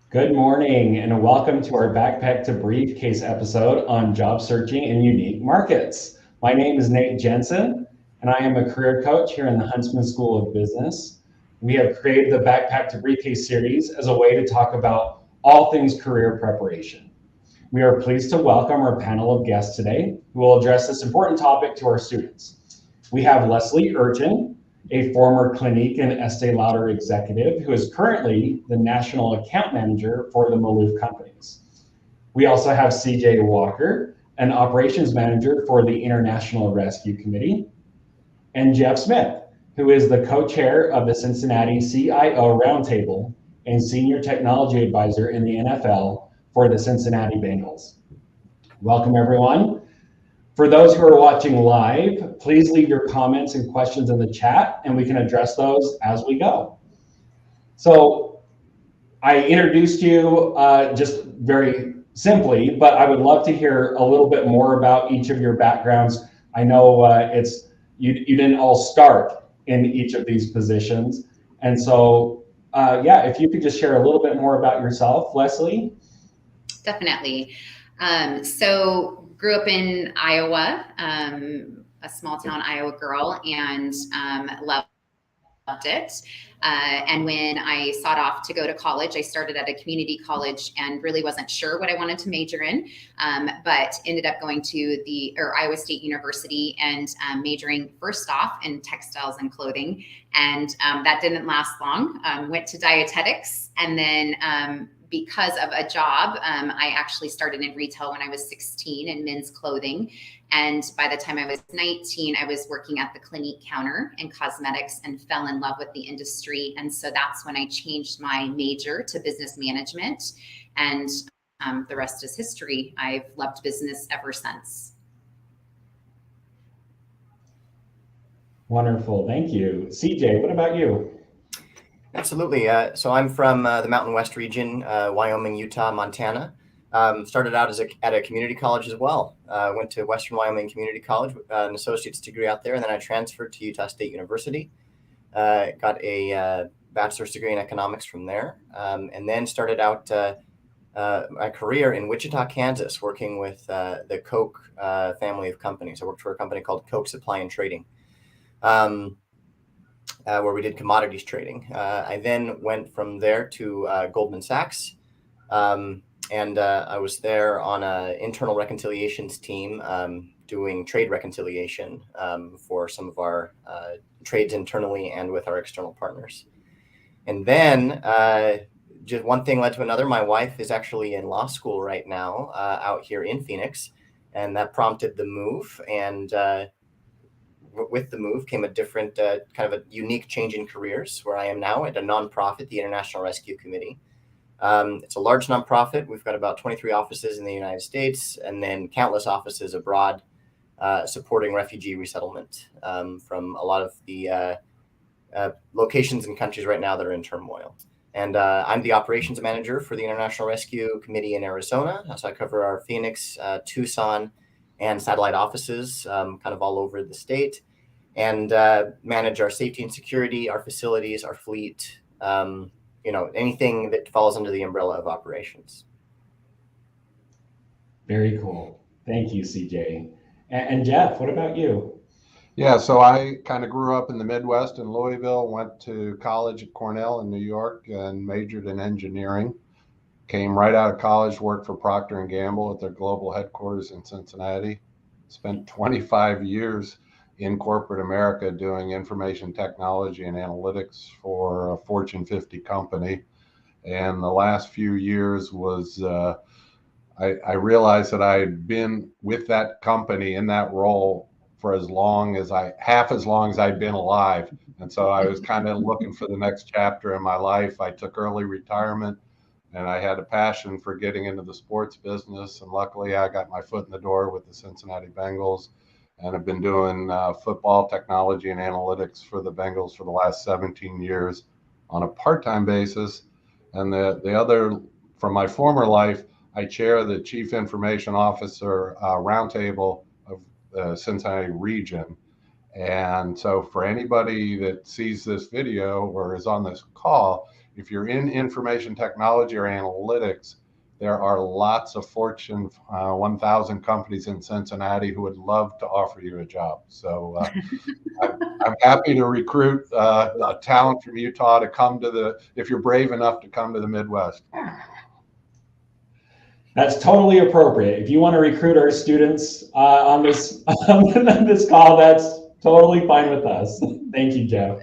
Good morning and welcome to our Backpack to Briefcase episode on job searching in unique markets. My name is Nate Jensen and I am a career coach here in the Huntsman School of Business. We have created the Backpack to Briefcase series as a way to talk about all things career preparation. We are pleased to welcome our panel of guests today who will address this important topic to our students. We have Leslie Urchin, a former Clinique and Estee Lauder executive who is currently the national account manager for the Maloof companies. We also have CJ Walker, an operations manager for the International Rescue Committee, and Jeff Smith, who is the co-chair of the Cincinnati CIO Roundtable and senior technology advisor in the NFL for the Cincinnati Bengals. Welcome, everyone. For those who are watching live, please leave your comments and questions in the chat and we can address those as we go. So I introduced you just very simply, but I would love to hear a little bit more about each of your backgrounds. I know you didn't all start in each of these positions. And so, if you could just share a little bit more about yourself, Leslie. Definitely. So grew up in Iowa, a small town Iowa girl, and loved it. And when I sought off to go to college, I started at a community college and really wasn't sure what I wanted to major in, but ended up going to Iowa State University and majoring first off in textiles and clothing. And that didn't last long. Went to dietetics and then because of a job, I actually started in retail when I was 16 in men's clothing. And by the time I was 19, I was working at the Clinique counter in cosmetics and fell in love with the industry. And so that's when I changed my major to business management. And the rest is history. I've loved business ever since. Wonderful, thank you. CJ, what about you? Absolutely. So I'm from the Mountain West region, Wyoming, Utah, Montana. Started out at a community college as well. Went to Western Wyoming Community College, an associate's degree out there, and then I transferred to Utah State University. Got a bachelor's degree in economics from there, and then started out my career in Wichita, Kansas, working with the Koch family of companies. I worked for a company called Koch Supply and Trading. Where we did commodities trading. I then went from there to Goldman Sachs, and I was there on an internal reconciliations team doing trade reconciliation for some of our trades internally and with our external partners. And then just one thing led to another. My wife is actually in law school right now out here in Phoenix, and that prompted the move. And with the move came a different kind of a unique change in careers, where I am now at a nonprofit, the International Rescue Committee. It's a large nonprofit. We've got about 23 offices in the United States and then countless offices abroad supporting refugee resettlement from a lot of the locations and countries right now that are in turmoil. And I'm the operations manager for the International Rescue Committee in Arizona. So I cover our Phoenix, Tucson, and satellite offices kind of all over the state, and manage our safety and security, our facilities, our fleet, anything that falls under the umbrella of operations. Very cool. Thank you, CJ. And Jeff, what about you? Yeah, so I kind of grew up in the Midwest in Louisville, went to college at Cornell in New York and majored in engineering. Came right out of college, worked for Procter & Gamble at their global headquarters in Cincinnati. Spent 25 years in corporate America doing information technology and analytics for a Fortune 50 company. And the last few years was, I realized that I had been with that company in that role for half as long as I'd been alive. And so I was kind of looking for the next chapter in my life. I took early retirement. And I had a passion for getting into the sports business. And luckily, I got my foot in the door with the Cincinnati Bengals and have been doing football technology and analytics for the Bengals for the last 17 years on a part-time basis. And the other, from my former life, I chair the Chief Information Officer Roundtable of the Cincinnati region. And so for anybody that sees this video or is on this call, if you're in information technology or analytics, there are lots of Fortune 1000 companies in Cincinnati who would love to offer you a job. So I'm happy to recruit a talent from Utah to come to if you're brave enough to come to the Midwest. That's totally appropriate. If you want to recruit our students on this on this call, that's totally fine with us. Thank you, Jeff.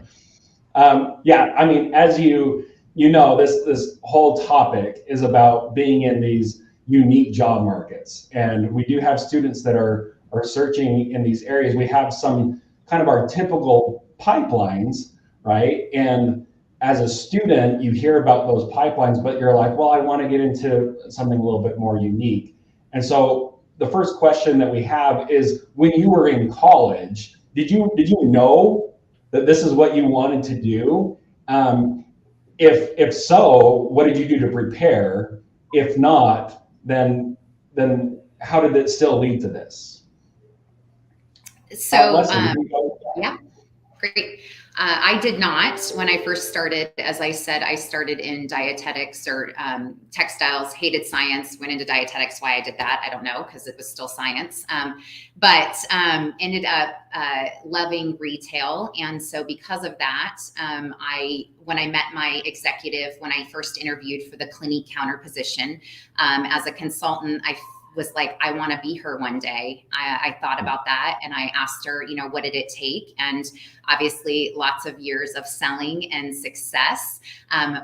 Yeah, I mean, as you know, this whole topic is about being in these unique job markets, and we do have students that are searching in these areas. We have some kind of our typical pipelines, right? And as a student, you hear about those pipelines, but you're like, well, I want to get into something a little bit more unique. And so the first question that we have is, when you were in college, did you know that this is what you wanted to do? If so, what did you do to prepare? If not, then how did it still lead to this? So, yeah, great. I did not. When I first started, as I said, I started in dietetics or textiles, hated science, went into dietetics. Why I did that, I don't know, because it was still science. But ended up loving retail. And so because of that, when I met my executive, when I first interviewed for the Clinique counter position as a consultant, I was like, I want to be her one day. I thought about that, and I asked her, what did it take? And obviously lots of years of selling and success,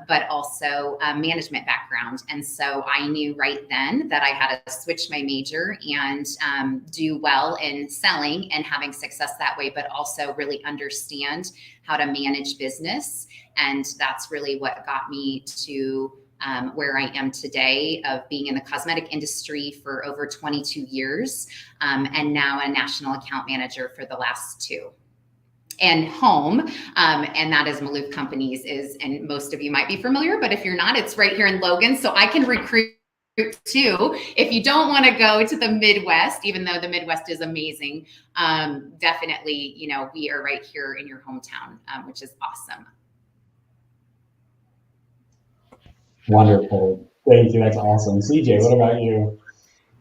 but also a management background. And so I knew right then that I had to switch my major and do well in selling and having success that way, but also really understand how to manage business. And that's really what got me to where I am today, of being in the cosmetic industry for over 22 years, and now a national account manager for the last 2. And home, and that is Maloof Companies and most of you might be familiar, but if you're not, it's right here in Logan. So I can recruit too. If you don't want to go to the Midwest, even though the Midwest is amazing, definitely, we are right here in your hometown, which is awesome. Wonderful. Thank you. That's awesome. CJ, what about you?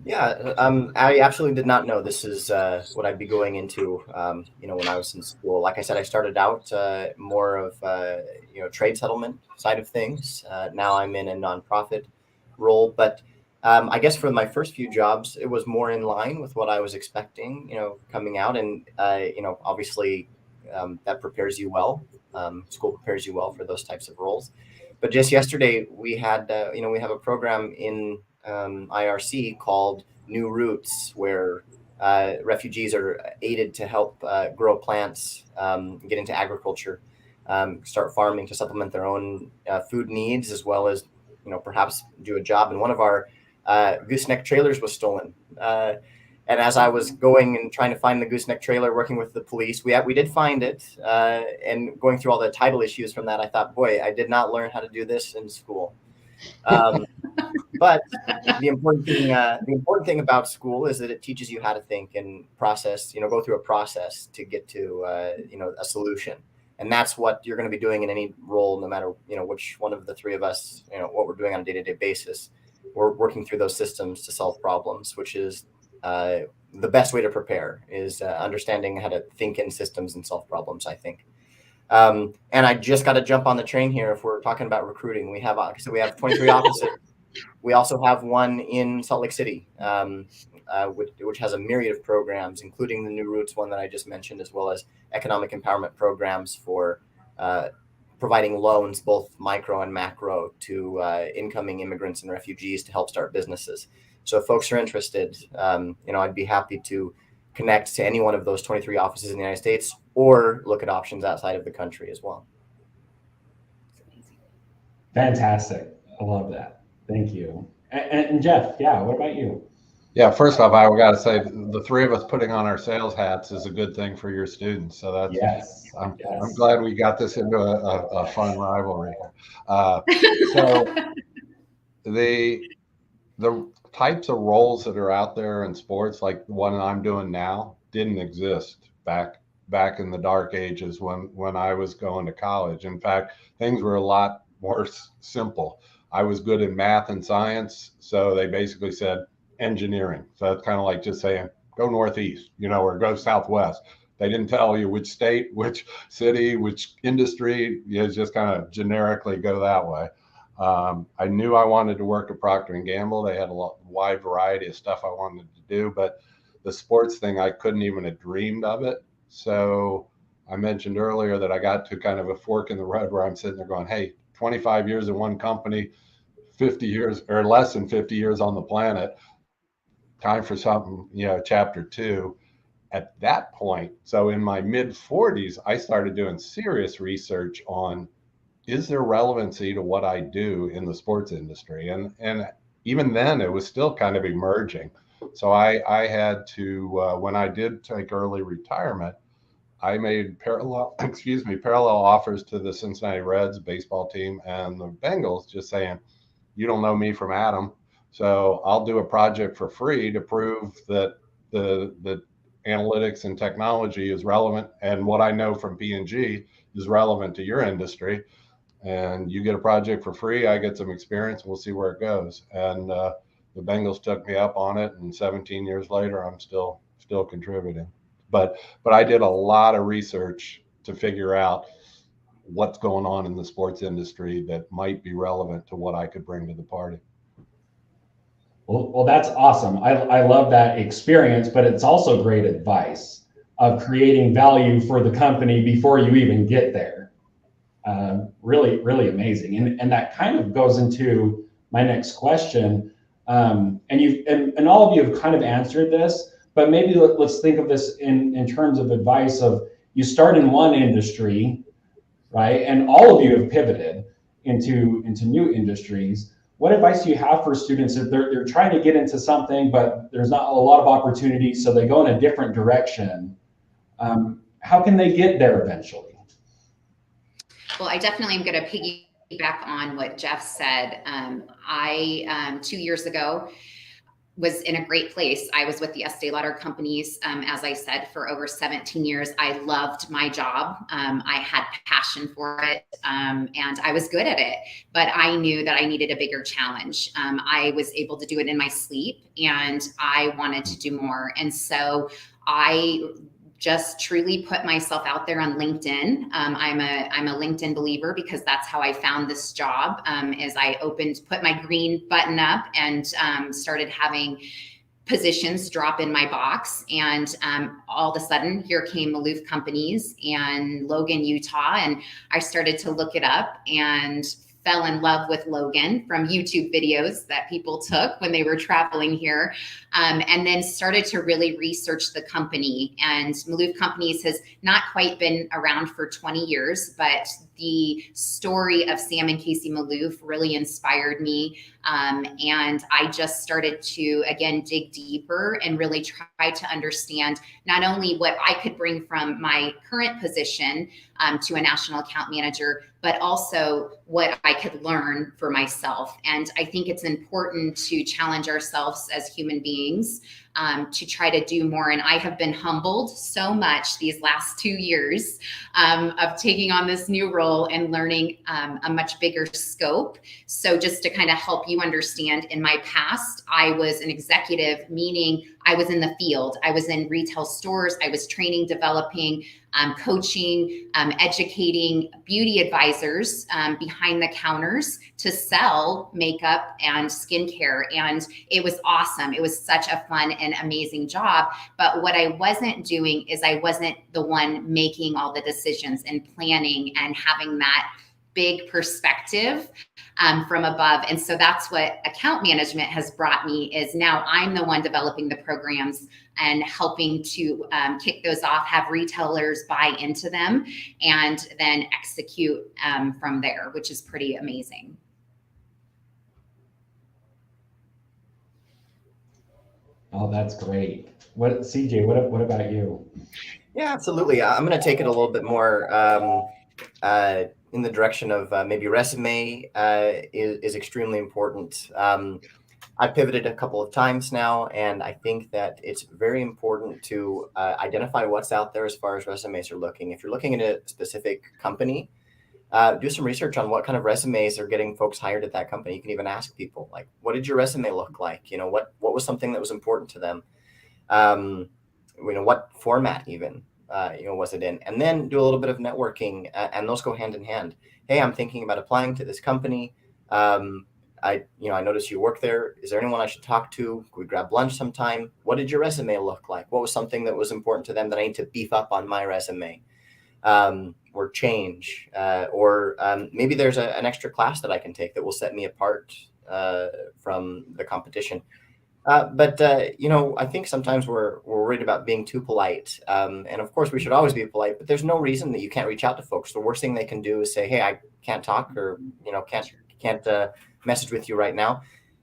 Yeah, I absolutely did not know this is what I'd be going into, when I was in school. Like I said, I started out more of, trade settlement side of things. Now I'm in a nonprofit role, but I guess for my first few jobs, it was more in line with what I was expecting, coming out. And, obviously that prepares you well. School prepares you well for those types of roles. But just yesterday, we had, we have a program in IRC called New Roots, where refugees are aided to help grow plants, get into agriculture, start farming to supplement their own food needs, as well as, perhaps do a job. And one of our gooseneck trailers was stolen. And as I was going and trying to find the gooseneck trailer, working with the police, we did find it. And going through all the title issues from that, I thought, boy, I did not learn how to do this in school. But the important thing about school is that it teaches you how to think and process, go through a process to get to, a solution. And that's what you're going to be doing in any role, no matter, which one of the three of us, what we're doing on a day-to-day basis. We're working through those systems to solve problems, which is the best way to prepare, is understanding how to think in systems and solve problems, I think. And I just got to jump on the train here. If we're talking about recruiting, we have 23 offices. We also have one in Salt Lake City, which has a myriad of programs, including the New Roots one that I just mentioned, as well as economic empowerment programs for providing loans, both micro and macro, to incoming immigrants and refugees to help start businesses. So if folks are interested, I'd be happy to connect to any one of those 23 offices in the United States, or look at options outside of the country as well. Fantastic. I love that. Thank you. And Jeff, yeah, what about you? Yeah, first off, I got to say the three of us putting on our sales hats is a good thing for your students. So that's, yes. I'm glad we got this into a fun rivalry. So the types of roles that are out there in sports, like the one I'm doing now, didn't exist back back in the dark ages when I was going to college. In fact, things were a lot more simple. I was good in math and science, so they basically said engineering. So it's kind of like just saying go northeast, or go southwest. They didn't tell you which state, which city, which industry. You just kind of generically go that way. I knew I wanted to work at Procter and Gamble. They had a wide variety of stuff I wanted to do, but the sports thing, I couldn't even have dreamed of it. So I mentioned earlier that I got to kind of a fork in the road where I'm sitting there going, hey, 25 years in one company, 50 years or less than 50 years on the planet, time for something, chapter 2. At that point, so in my mid 40s, I started doing serious research on, is there relevancy to what I do in the sports industry? And even then it was still kind of emerging. So I had to, when I did take early retirement, I made parallel offers to the Cincinnati Reds baseball team and the Bengals, just saying, you don't know me from Adam, so I'll do a project for free to prove that the analytics and technology is relevant, and what I know from P&G is relevant to your industry. And you get a project for free, I get some experience, we'll see where it goes. And the Bengals took me up on it, and 17 years later, I'm still contributing. But I did a lot of research to figure out what's going on in the sports industry that might be relevant to what I could bring to the party. Well, that's awesome. I love that experience, but it's also great advice of creating value for the company before you even get there. Really, really amazing. And that kind of goes into my next question. And all of you have kind of answered this, but maybe let's think of this in terms of advice of, you start in one industry, right? And all of you have pivoted into new industries. What advice do you have for students if they're trying to get into something, but there's not a lot of opportunities, so they go in a different direction? How can they get there eventually? Well, I definitely am going to piggyback on what Jeff said. I 2 years ago was in a great place. I was with the Estee Lauder companies, as I said, for over 17 years. I loved my job. I had passion for it, and I was good at it, but I knew that I needed a bigger challenge. I was able to do it in my sleep, and I wanted to do more. And so I just truly put myself out there on LinkedIn. I'm a LinkedIn believer, because that's how I found this job. As I put my green button up, and started having positions drop in my box. And all of a sudden, here came Maloof Companies and Logan, Utah. And I started to look it up and fell in love with Logan from YouTube videos that people took when they were traveling here, and then started to really research the company. And Maloof Companies has not quite been around for 20 years, but the story of Sam and Casey Maloof really inspired me. And I just started to, again, dig deeper and really try to understand not only what I could bring from my current position to a national account manager, but also what I could learn for myself. And I think it's important to challenge ourselves as human beings to try to do more. And I have been humbled so much these last 2 years of taking on this new role and learning a much bigger scope. So just to kind of help you understand, in my past, I was an executive, meaning I was in the field. I was in retail stores. I was training, developing, coaching, educating beauty advisors behind the counters to sell makeup and skincare. And it was awesome. It was such a fun and amazing job. But what I wasn't doing is I wasn't the one making all the decisions and planning and having that big perspective from above. And so that's what account management has brought me, is now I'm the one developing the programs and helping to kick those off, have retailers buy into them, and then execute from there, which is pretty amazing. Oh, that's great. CJ, what about you? Yeah, absolutely. I'm going to take it a little bit more in the direction of maybe resume is extremely important. I pivoted a couple of times now, and I think that it's very important to identify what's out there as far as resumes are looking. If you're looking at a specific company, do some research on what kind of resumes are getting folks hired at that company. You can even ask people, like, what did your resume look like? What was something that was important to them? What format even, was it in? And then do a little bit of networking, and those go hand in hand. Hey, I'm thinking about applying to this company. I noticed you work there. Is there anyone I should talk to? Could we grab lunch sometime? What did your resume look like? What was something that was important to them that I need to beef up on my resume, or change? Or maybe there's an extra class that I can take that will set me apart from the competition. But I think sometimes we're worried about being too polite. And of course, we should always be polite, but there's no reason that you can't reach out to folks. The worst thing they can do is say, hey, I can't talk, or, can't message with you right now.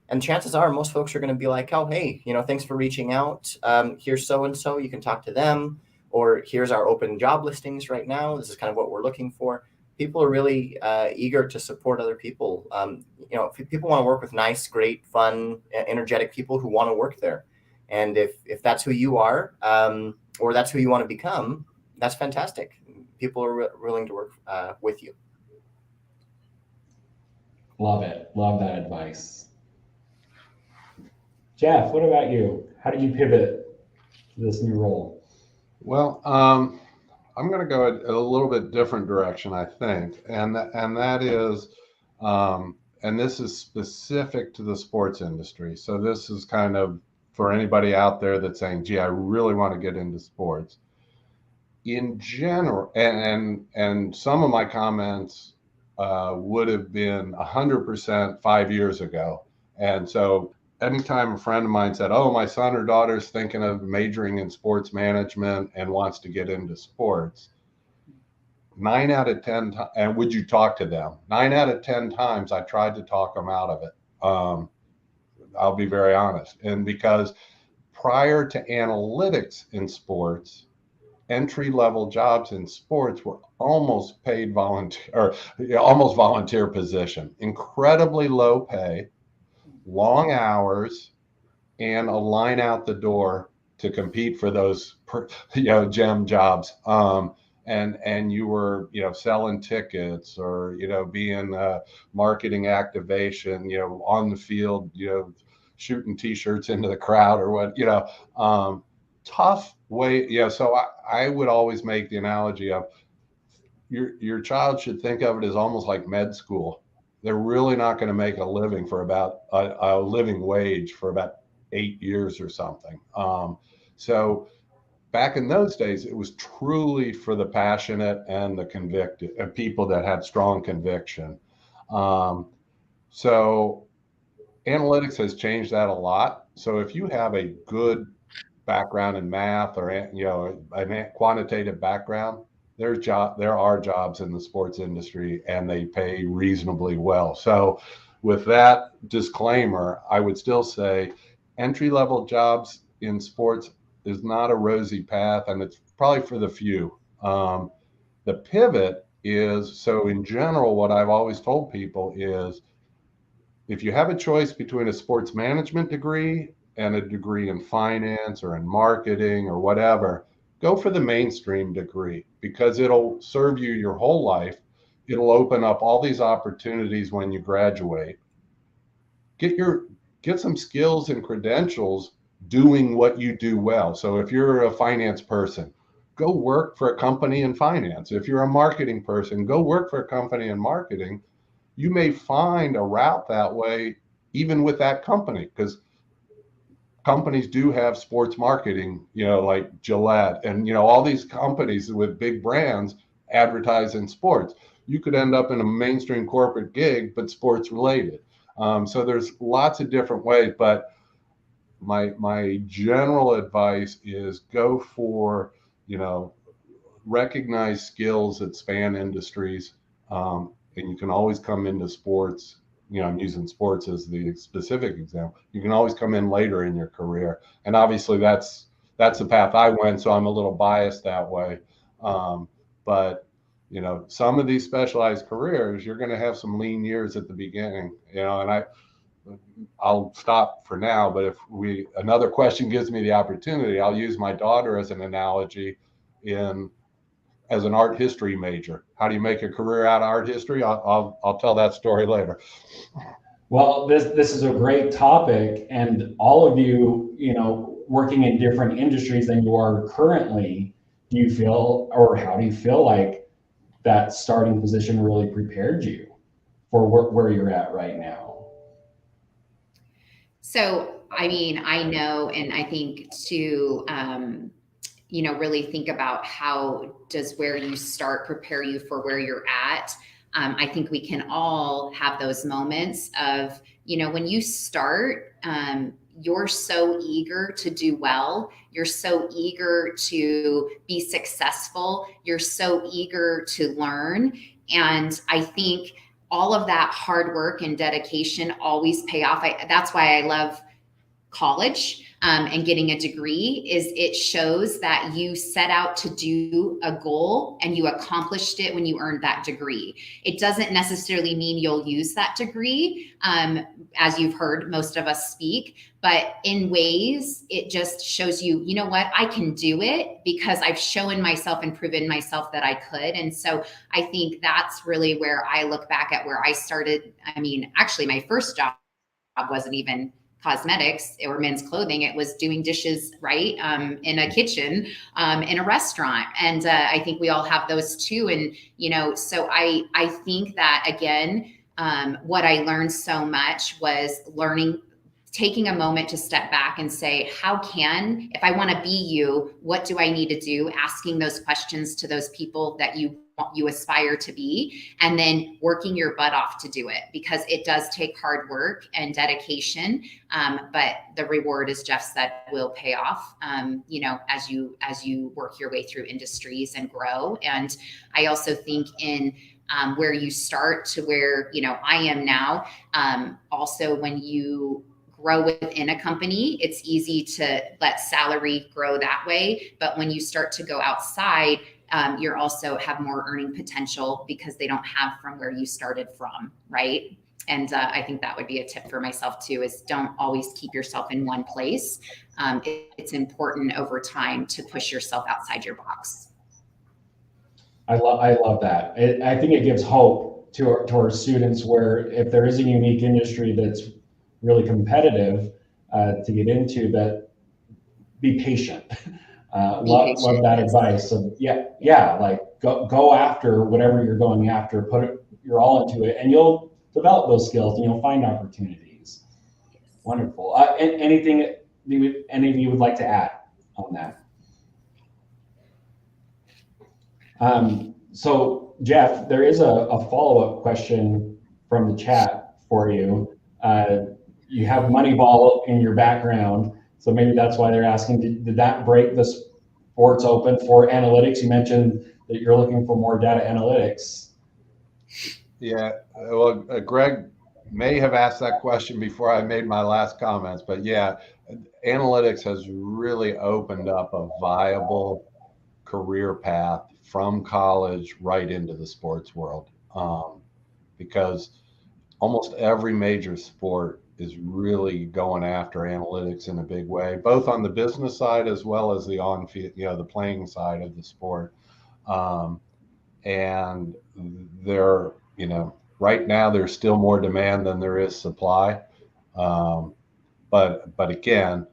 And chances are most folks are going to be like, oh, hey, thanks for reaching out. Here's so-and-so, you can talk to them. Or here's our open job listings right now. This is kind of what we're looking for. People are really eager to support other people. People want to work with nice, great, fun, energetic people who want to work there. And if that's who you are, or that's who you want to become, that's fantastic. People are willing to work with you. Love it. Love that advice. Jeff, what about you? How did you pivot to this new role? Well, I'm going to go a little bit different direction, I think, and that is, and this is specific to the sports industry. So this is kind of for anybody out there that's saying, "Gee, I really want to get into sports." In general, and some of my comments would have been 100% 5 years ago, and so anytime a friend of mine said, "Oh, my son or daughter's thinking of majoring in sports management and wants to get into sports," 9 out of 10, and would you talk to them? 9 out of 10 times I tried to talk them out of it. I'll be very honest. And because prior to analytics in sports, entry-level jobs in sports were almost paid volunteer, or almost volunteer position, incredibly low pay, long hours, and a line out the door to compete for those gem jobs. And you were selling tickets, or being marketing activation, on the field, shooting t-shirts into the crowd, or what, tough way. So I would always make the analogy of your child should think of it as almost like med school. They're really not going to make a living for about a living wage for about 8 years or something. So back in those days, it was truly for the passionate and the convicted, and people that had strong conviction. So analytics has changed that a lot. So if you have a good background in math, or a quantitative background, there are jobs in the sports industry, and they pay reasonably well. So with that disclaimer, I would still say entry-level jobs in sports is not a rosy path, and it's probably for the few. The pivot is, so in general, what I've always told people is, if you have a choice between a sports management degree and a degree in finance or in marketing or whatever, go for the mainstream degree, because it'll serve you your whole life. It'll open up all these opportunities when you graduate. Get some skills and credentials doing what you do well. So if you're a finance person, go work for a company in finance. If you're a marketing person, go work for a company in marketing. You may find a route that way, even with that company, because companies do have sports marketing, like Gillette, and all these companies with big brands advertise in sports. You could end up in a mainstream corporate gig, but sports related. So there's lots of different ways, but my general advice is go for, recognize skills that span industries, and you can always come into sports. I'm using sports as the specific example. You can always come in later in your career, and obviously that's the path I went, so I'm a little biased that way. But some of these specialized careers, you're going to have some lean years at the beginning, and I'll stop for now, but if another question gives me the opportunity, I'll use my daughter as an analogy as an art history major. How do you make a career out of art history? I'll tell that story later. Well, this is a great topic, and all of you, working in different industries than you are currently, do you feel, or how do you feel like that starting position really prepared you for where you're at right now? So, I mean, I know, and I think to, really think about how does where you start prepare you for where you're at. I think we can all have those moments of, when you start, you're so eager to do well. You're so eager to be successful. You're so eager to learn. And I think all of that hard work and dedication always pay off. That's why I love college and getting a degree. Is it shows that you set out to do a goal and you accomplished it when you earned that degree. It doesn't necessarily mean you'll use that degree, as you've heard most of us speak, but in ways it just shows you, you know what, I can do it because I've shown myself and proven myself that I could. And so I think that's really where I look back at where I started. I mean, actually my first job wasn't even cosmetics or men's clothing. It was doing dishes, right? In a kitchen, in a restaurant. And I think we all have those too. And, so I think that again, what I learned so much was taking a moment to step back and say, if I want to be you, what do I need to do? Asking those questions to those people that you aspire to be, and then working your butt off to do it, because it does take hard work and dedication. But the reward, as Jeff said, will pay off, as you work your way through industries and grow. And I also think in where you start to where, I am now, also when you grow within a company, it's easy to let salary grow that way. But when you start to go outside, you're also have more earning potential because they don't have from where you started from, right? And I think that would be a tip for myself too, is don't always keep yourself in one place. It's important over time to push yourself outside your box. I love that. I think it gives hope to our students, where if there is a unique industry that's really competitive to get into, that be patient. Love that advice. So like go after whatever you're going after, put your all into it, and you'll develop those skills and you'll find opportunities. Wonderful. Anything any of you would like to add on that? So Jeff, there is a follow-up question from the chat for you. You have Moneyball in your background, so maybe that's why they're asking, did that break the sports open for analytics? You mentioned that you're looking for more data analytics. Yeah, well, Greg may have asked that question before I made my last comments, but yeah, analytics has really opened up a viable career path from college right into the sports world, because almost every major sport is really going after analytics in a big way, both on the business side as well as the on-field, the playing side of the sport. And they're, right now there's still more demand than there is supply. But again,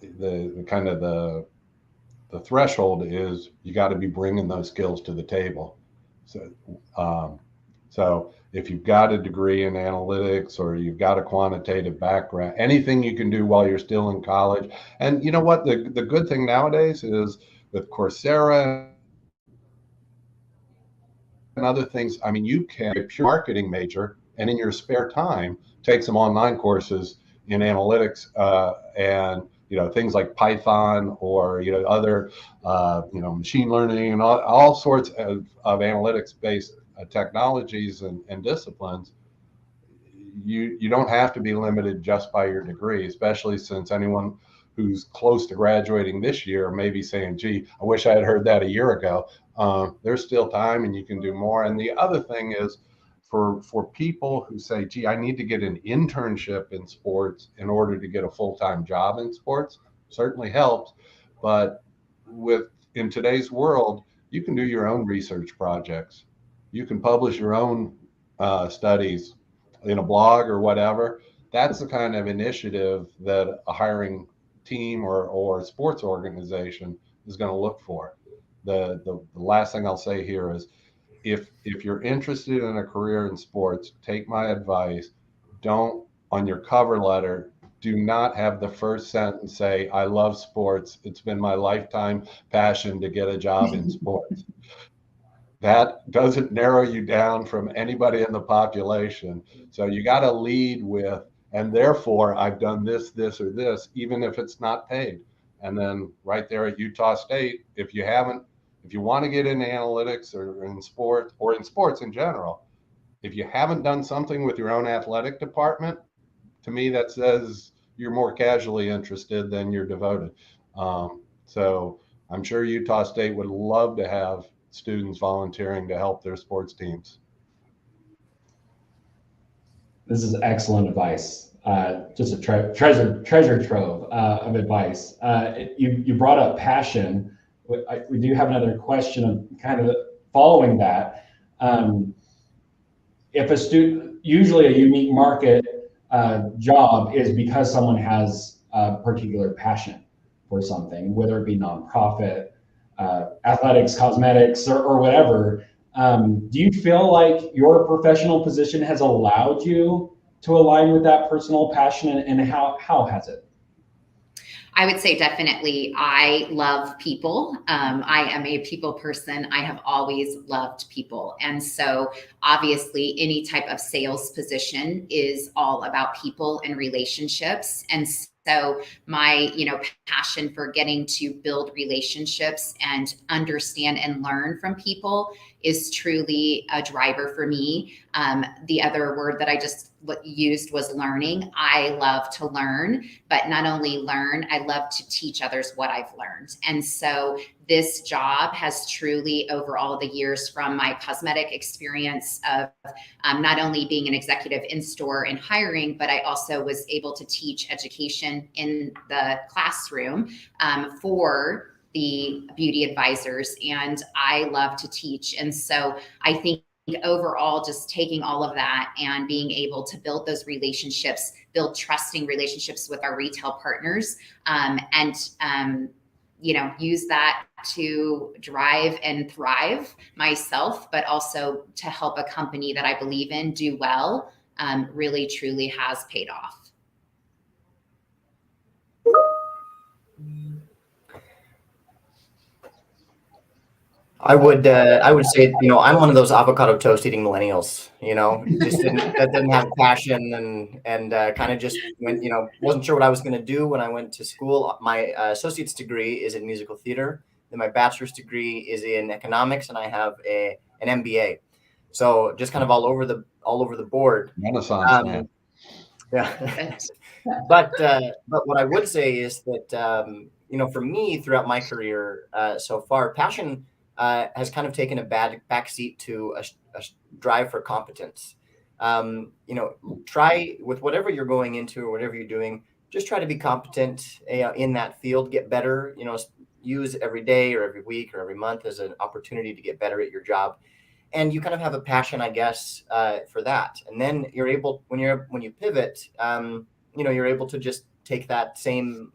the kind of the threshold is you got to be bringing those skills to the table. So if you've got a degree in analytics or you've got a quantitative background, anything you can do while you're still in college. And you know what? The good thing nowadays is with Coursera and other things, I mean, you can be a pure marketing major and in your spare time take some online courses in analytics and things like Python or other machine learning and all sorts of analytics based technologies and disciplines. You don't have to be limited just by your degree, especially since anyone who's close to graduating this year may be saying, gee, I wish I had heard that a year ago. There's still time and you can do more. And the other thing is, for people who say, gee, I need to get an internship in sports in order to get a full-time job in sports, certainly helps. But in today's world, you can do your own research projects. You can publish your own studies in a blog or whatever. That's the kind of initiative that a hiring team or sports organization is going to look for. The last thing I'll say here is, if you're interested in a career in sports, take my advice. Don't, on your cover letter, do not have the first sentence say, I love sports. It's been my lifetime passion to get a job in sports. That doesn't narrow you down from anybody in the population. So you got to lead with, and therefore I've done this, this, or this, even if it's not paid. And then right there at Utah State, if you want to get into analytics or in sports in general, if you haven't done something with your own athletic department, to me, that says you're more casually interested than you're devoted. So I'm sure Utah State would love to have students volunteering to help their sports teams. This is excellent advice. Just a treasure trove of advice. You brought up passion. We do have another question of kind of following that. If a student, usually a unique market job is because someone has a particular passion for something, whether it be nonprofit, athletics, cosmetics, or whatever. Do you feel like your professional position has allowed you to align with that personal passion, and how has it? I would say definitely. I love people. I am a people person. I have always loved people. And so obviously any type of sales position is all about people and relationships. And so my, passion for getting to build relationships and understand and learn from people is truly a driver for me. The other word that I just used was learning. I love to learn, but not only learn, I love to teach others what I've learned. And so this job has truly, over all the years from my cosmetic experience of not only being an executive in store and hiring, but I also was able to teach education in the classroom for the beauty advisors. And I love to teach. And so I think overall, just taking all of that and being able to build those relationships, build trusting relationships with our retail partners, and use that to drive and thrive myself, but also to help a company that I believe in do well, really truly has paid off. I would say, I'm one of those avocado toast eating millennials, just didn't have passion and kind of just went, wasn't sure what I was going to do when I went to school. My associate's degree is in musical theater. Then my bachelor's degree is in economics, and I have an MBA. So just kind of all over the board. Renaissance man. Yeah. But what I would say is that, for me throughout my career so far, passion has kind of taken a backseat to a drive for competence. Try with whatever you're going into or whatever you're doing, just try to be competent in that field, get better, use every day or every week or every month as an opportunity to get better at your job. And you kind of have a passion, I guess, for that. And then you're able, when you pivot, you're able to just take that same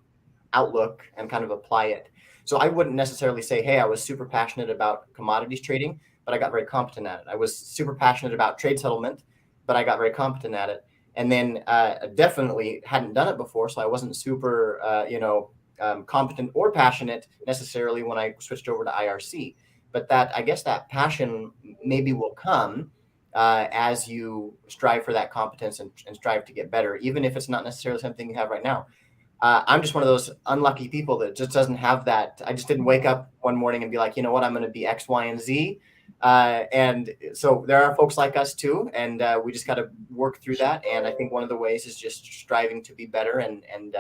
outlook and kind of apply it. So I wouldn't necessarily say, hey, I was super passionate about commodities trading, but I got very competent at it. I was super passionate about trade settlement, but I got very competent at it. And then definitely hadn't done it before, so I wasn't super, competent or passionate necessarily when I switched over to IRC. But I guess that passion maybe will come as you strive for that competence and strive to get better, even if it's not necessarily something you have right now. I'm just one of those unlucky people that just doesn't have that. I just didn't wake up one morning and be like, you know what, I'm going to be X, Y, and Z. And so there are folks like us too. And we just got to work through that. And I think one of the ways is just striving to be better, and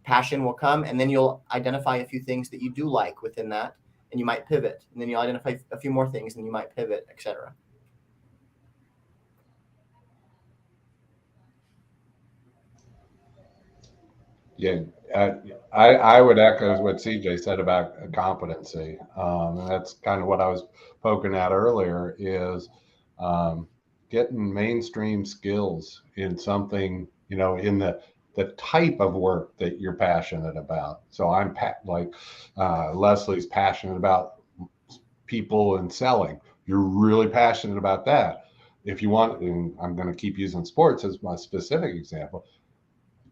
passion will come. And then you'll identify a few things that you do like within that, and you might pivot. And then you'll identify a few more things and you might pivot, etc. Yeah, I would echo what CJ said about competency. And that's kind of what I was poking at earlier is um, getting mainstream skills in something, in the type of work that you're passionate about. So like Leslie's passionate about people and selling. You're really passionate about that. If you want, and I'm going to keep using sports as my specific example,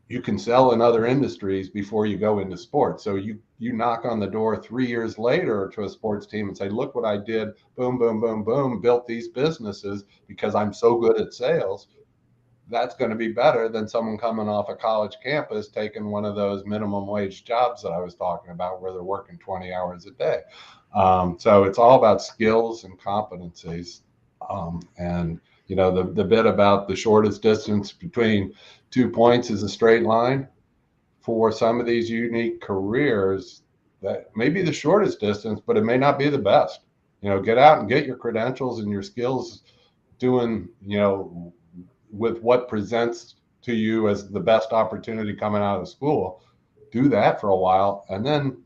you can sell in other industries before you go into sports. So you knock on the door 3 years later to a sports team and say, look what I did, boom, boom, boom, boom, built these businesses because I'm so good at sales. That's going to be better than someone coming off a college campus taking one of those minimum wage jobs that I was talking about where they're working 20 hours a day. So it's all about skills and competencies. And the bit about the shortest distance between 2 points is a straight line. For some of these unique careers, that may be the shortest distance, but it may not be the best. Get out and get your credentials and your skills doing, with what presents to you as the best opportunity coming out of school. Do that for a while and then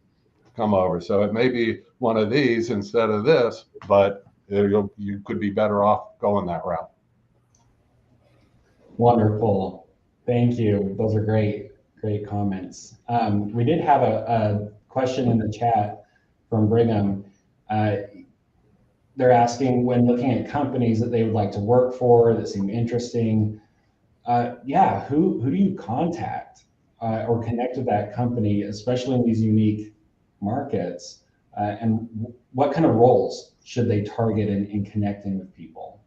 come over. So it may be one of these instead of this, but you could be better off going that route. Wonderful. Thank you. Those are great, great comments. We did have a question in the chat from Brigham. They're asking, when looking at companies that they would like to work for that seem interesting, who do you contact or connect with that company, especially in these unique markets? And what kind of roles should they target in connecting with people?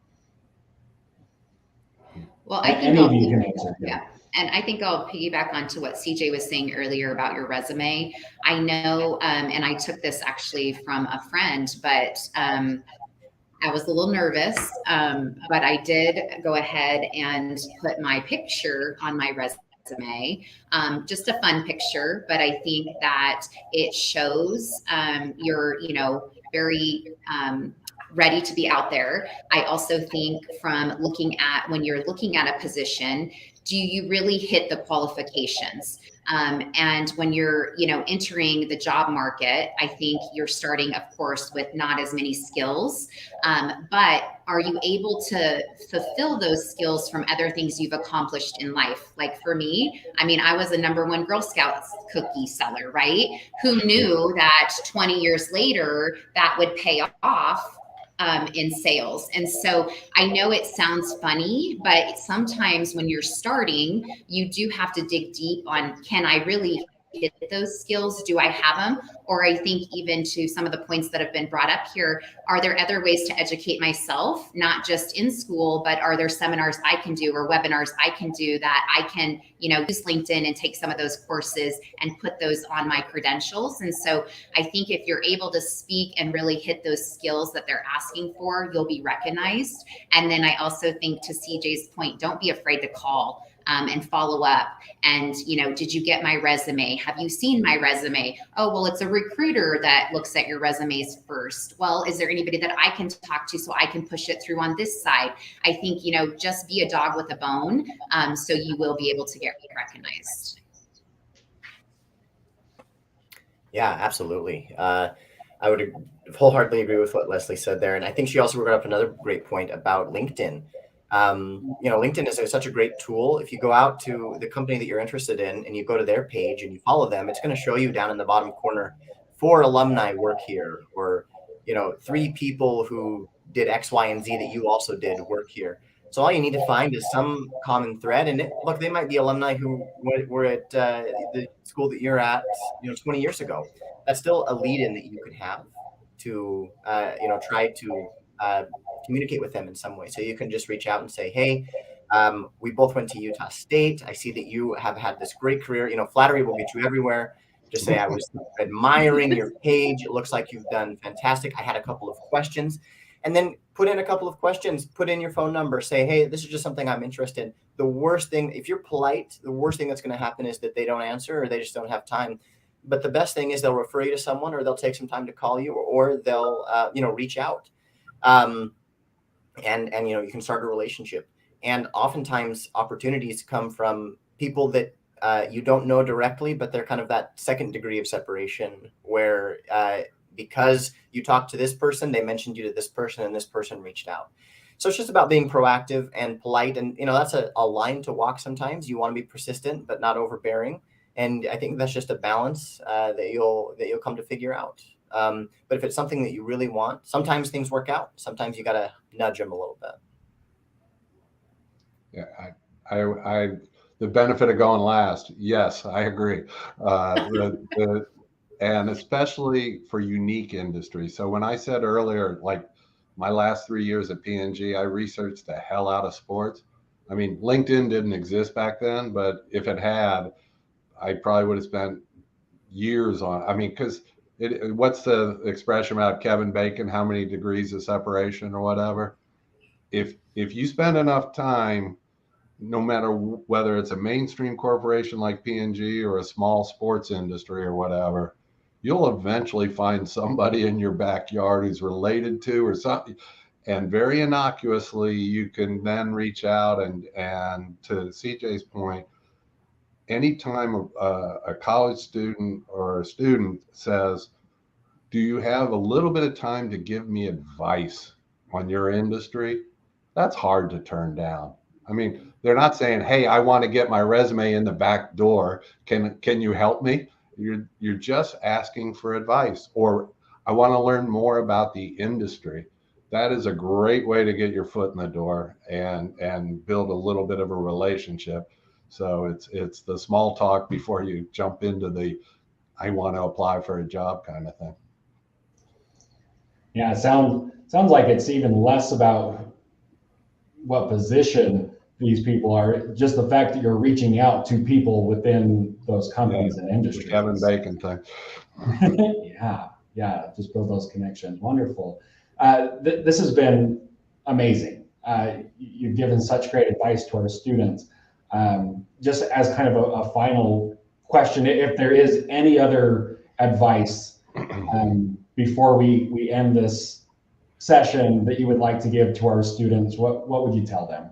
Well, I think any of you can answer. Yeah. And I think I'll piggyback onto what CJ was saying earlier about your resume. I know, and I took this actually from a friend, but I was a little nervous, but I did go ahead and put my picture on my resume. Just a fun picture, but I think that it shows you're, very ready to be out there. I also think from when you're looking at a position, do you really hit the qualifications? And when you're, entering the job market, I think you're starting, of course, with not as many skills, but are you able to fulfill those skills from other things you've accomplished in life? Like for me, I was a #1 Girl Scouts cookie seller, right? Who knew that 20 years later that would pay off in sales? And so I know it sounds funny, but sometimes when you're starting, you do have to dig deep on, can I really hit those skills? Do I have them? Or I think even to some of the points that have been brought up here, are there other ways to educate myself, not just in school, but are there seminars I can do or webinars I can do that I can, use LinkedIn and take some of those courses and put those on my credentials? And so I think if you're able to speak and really hit those skills that they're asking for, you'll be recognized. And then I also think, to CJ's point, don't be afraid to call and follow up. And, did you get my resume? Have you seen my resume? Oh, well, it's a recruiter that looks at your resumes first. Well, is there anybody that I can talk to so I can push it through on this side? I think, just be a dog with a bone, so you will be able to get recognized. Yeah, absolutely. I would wholeheartedly agree with what Leslie said there. And I think she also brought up another great point about LinkedIn. LinkedIn is such a great tool. If you go out to the company that you're interested in and you go to their page and you follow them, it's going to show you down in the bottom corner, 4 alumni work here, or 3 people who did X, Y, and Z that you also did work here. So all you need to find is some common thread. And look, they might be alumni who were at the school that you're at, 20 years ago. That's still a lead-in that you could have to, try to communicate with them in some way. So you can just reach out and say, hey, we both went to Utah State. I see that you have had this great career. Flattery will get you everywhere. Just say, I was admiring your page. It looks like you've done fantastic. I had a couple of questions. And then put in a couple of questions, put in your phone number, say, hey, this is just something I'm interested in. The worst thing, if you're polite, the worst thing that's going to happen is that they don't answer or they just don't have time. But the best thing is they'll refer you to someone, or they'll take some time to call you, or they'll, reach out. And you can start a relationship. And oftentimes opportunities come from people that you don't know directly, but they're kind of that second degree of separation where because you talked to this person, they mentioned you to this person, and this person reached out. So it's just about being proactive and polite. And, that's a line to walk sometimes. You want to be persistent, but not overbearing. And I think that's just a balance that you'll come to figure out. But if it's something that you really want, sometimes things work out. Sometimes you got to nudge them a little bit. Yeah, I the benefit of going last. Yes, I agree. And especially for unique industries. So when I said earlier, like my last 3 years at P&G, I researched the hell out of sports. I mean, LinkedIn didn't exist back then, but if it had, I probably would have spent years on. I mean, because what's the expression about Kevin Bacon? How many degrees of separation or whatever? If you spend enough time, no matter whether it's a mainstream corporation like P&G or a small sports industry or whatever, you'll eventually find somebody in your backyard who's related to or something. And very innocuously, you can then reach out and to CJ's point, anytime a college student or a student says, do you have a little bit of time to give me advice on your industry? That's hard to turn down. I mean, they're not saying, hey, I want to get my resume in the back door. Can you help me? You're just asking for advice, or I want to learn more about the industry. That is a great way to get your foot in the door and build a little bit of a relationship. So it's the small talk before you jump into the I want to apply for a job kind of thing. Yeah, sounds like it's even less about what position these people are, just the fact that you're reaching out to people within those companies and industries. The Kevin Bacon thing. Yeah, just build those connections. Wonderful. This has been amazing. You've given such great advice to our students. Just as kind of a final question, if there is any other advice before we end this session that you would like to give to our students, what would you tell them?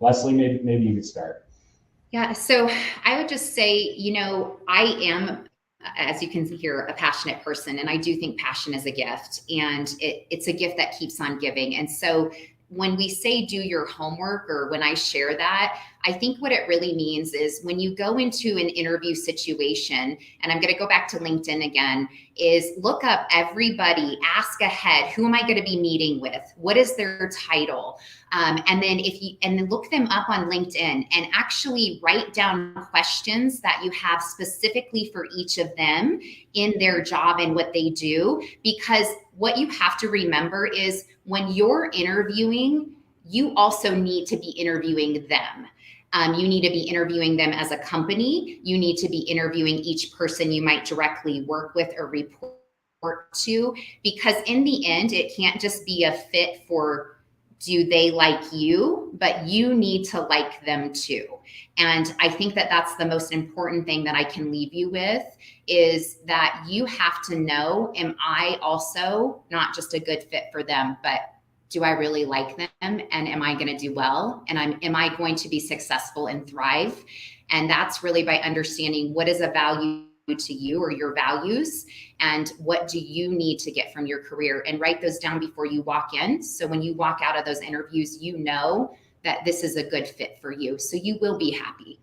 Leslie, maybe you could start. Yeah, so I would just say, I am, as you can hear, a passionate person, and I do think passion is a gift, and it's a gift that keeps on giving. And so when we say do your homework, or when I share that, I think what it really means is when you go into an interview situation, and I'm going to go back to LinkedIn again, is look up everybody, ask ahead, who am I going to be meeting with? What is their title? And then look them up on LinkedIn and actually write down questions that you have specifically for each of them in their job and what they do. Because what you have to remember is when you're interviewing, you also need to be interviewing them. You need to be interviewing them as a company. You need to be interviewing each person you might directly work with or report to, because in the end, it can't just be a fit for do they like you, but you need to like them too. And I think that that's the most important thing that I can leave you with, is that you have to know, am I also not just a good fit for them, but do I really like them? And am I going to do well? And am I going to be successful and thrive? And that's really by understanding what is a value to you, or your values, and what do you need to get from your career, and write those down before you walk in. So when you walk out of those interviews, you know that this is a good fit for you. So you will be happy.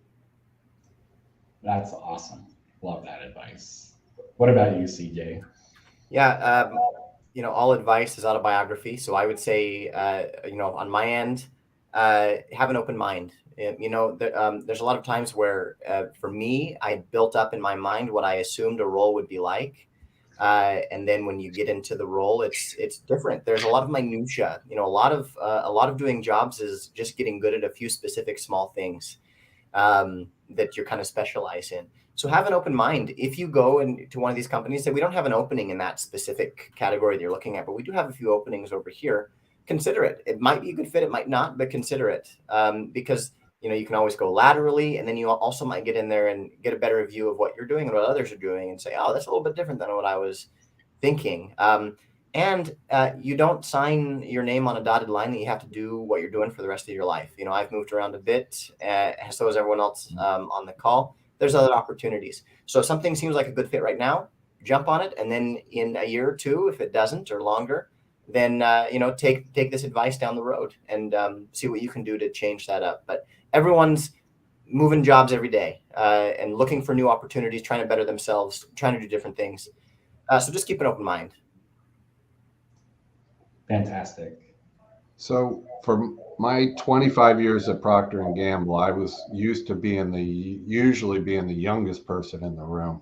That's awesome. Love that advice. What about you, CJ? Yeah. All advice is autobiography. So I would say, on my end, have an open mind. There's a lot of times where, for me, I built up in my mind what I assumed a role would be like. And then when you get into the role, it's different. There's a lot of minutia. A lot of doing jobs is just getting good at a few specific small things that you're kind of specialize in. So have an open mind. If you go into one of these companies, say we don't have an opening in that specific category that you're looking at, but we do have a few openings over here. Consider it. It might be a good fit. It might not, but consider it because you can always go laterally, and then you also might get in there and get a better view of what you're doing and what others are doing, and say, oh, that's a little bit different than what I was thinking. And you don't sign your name on a dotted line that you have to do what you're doing for the rest of your life. I've moved around a bit, so has everyone else on the call. there's other opportunities. So if something seems like a good fit right now, jump on it. And then in a year or two, if it doesn't or longer, then, take this advice down the road and see what you can do to change that up. But everyone's moving jobs every day and looking for new opportunities, trying to better themselves, trying to do different things. So just keep an open mind. Fantastic. So for my 25 years at Procter and Gamble, I was used to usually being the youngest person in the room.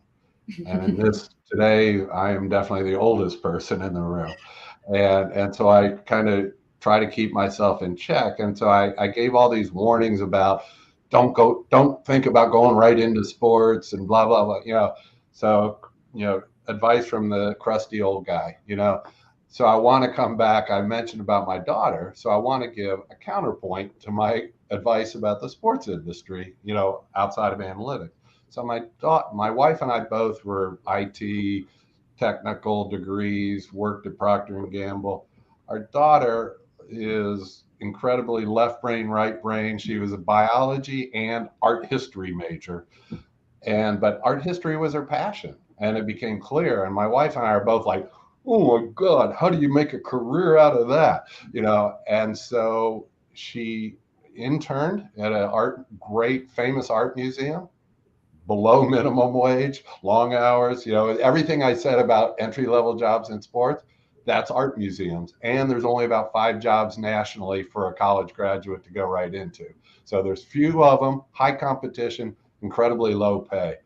And in this today, I am definitely the oldest person in the room. And so I kind of try to keep myself in check. And so I gave all these warnings about don't think about going right into sports and blah, blah, blah, So, advice from the crusty old guy, So I want to come back. I mentioned about my daughter. So I want to give a counterpoint to my advice about the sports industry, outside of analytics. So my wife and I both were IT technical degrees, worked at Procter and Gamble. Our daughter is incredibly left brain, right brain. She was a biology and art history major. But art history was her passion. And it became clear. And my wife and I are both like, oh my God, how do you make a career out of that? And so she interned at a great famous art museum, below minimum wage, long hours, everything I said about entry-level jobs in sports, that's art museums. And there's only about 5 jobs nationally for a college graduate to go right into. So there's few of them, high competition, incredibly low pay.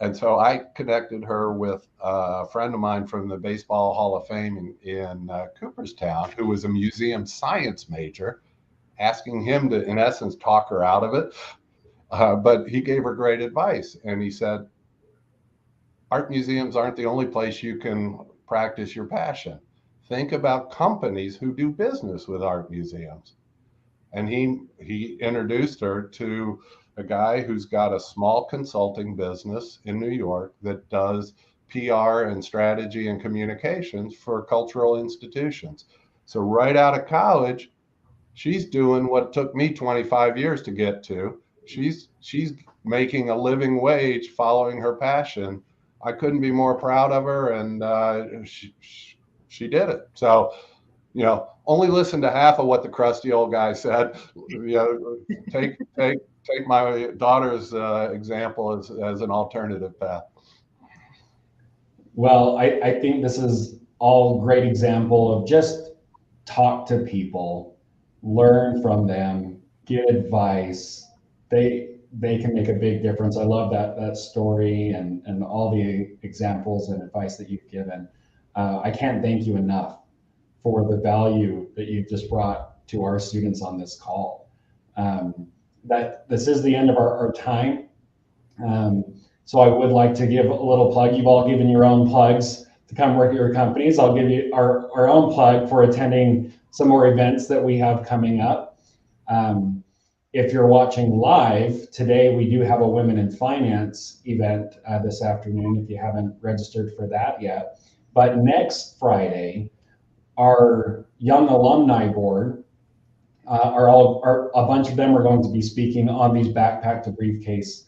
And so I connected her with a friend of mine from the Baseball Hall of Fame in Cooperstown, who was a museum science major, asking him to, in essence, talk her out of it. But he gave her great advice. And he said, art museums aren't the only place you can practice your passion. Think about companies who do business with art museums. And he introduced her to a guy who's got a small consulting business in New York that does PR and strategy and communications for cultural institutions. So right out of college, she's doing what took me 25 years to get to. She's making a living wage following her passion. I couldn't be more proud of her, and she did it. So, only listen to half of what the crusty old guy said. Take my daughter's example as an alternative path. Well, I think this is all great example of just talk to people, learn from them, give advice. They can make a big difference. I love that story and all the examples and advice that you've given. I can't thank you enough for the value that you've just brought to our students on this call. That this is the end of our time. So I would like to give a little plug. You've all given your own plugs to come work at your companies. I'll give you our own plug for attending some more events that we have coming up. If you're watching live, today we do have a Women in Finance event this afternoon, if you haven't registered for that yet. But next Friday, our Young Alumni Board, a bunch of them are going to be speaking on these Backpack to Briefcase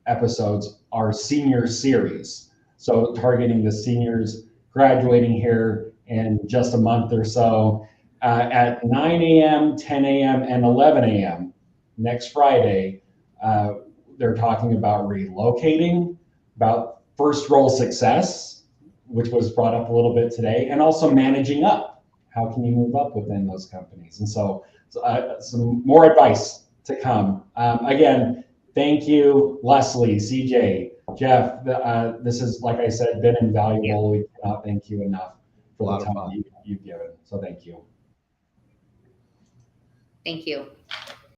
episodes, our senior series. So targeting the seniors graduating here in just a month or so. At 9 a.m., 10 a.m., and 11 a.m. next Friday, they're talking about relocating, about first role success, which was brought up a little bit today, and also managing up. How can you move up within those companies? And so some more advice to come. Again, thank you, Leslie, CJ, Jeff. This is, like I said, been invaluable. We cannot thank you enough for the time you've given. So thank you. Thank you.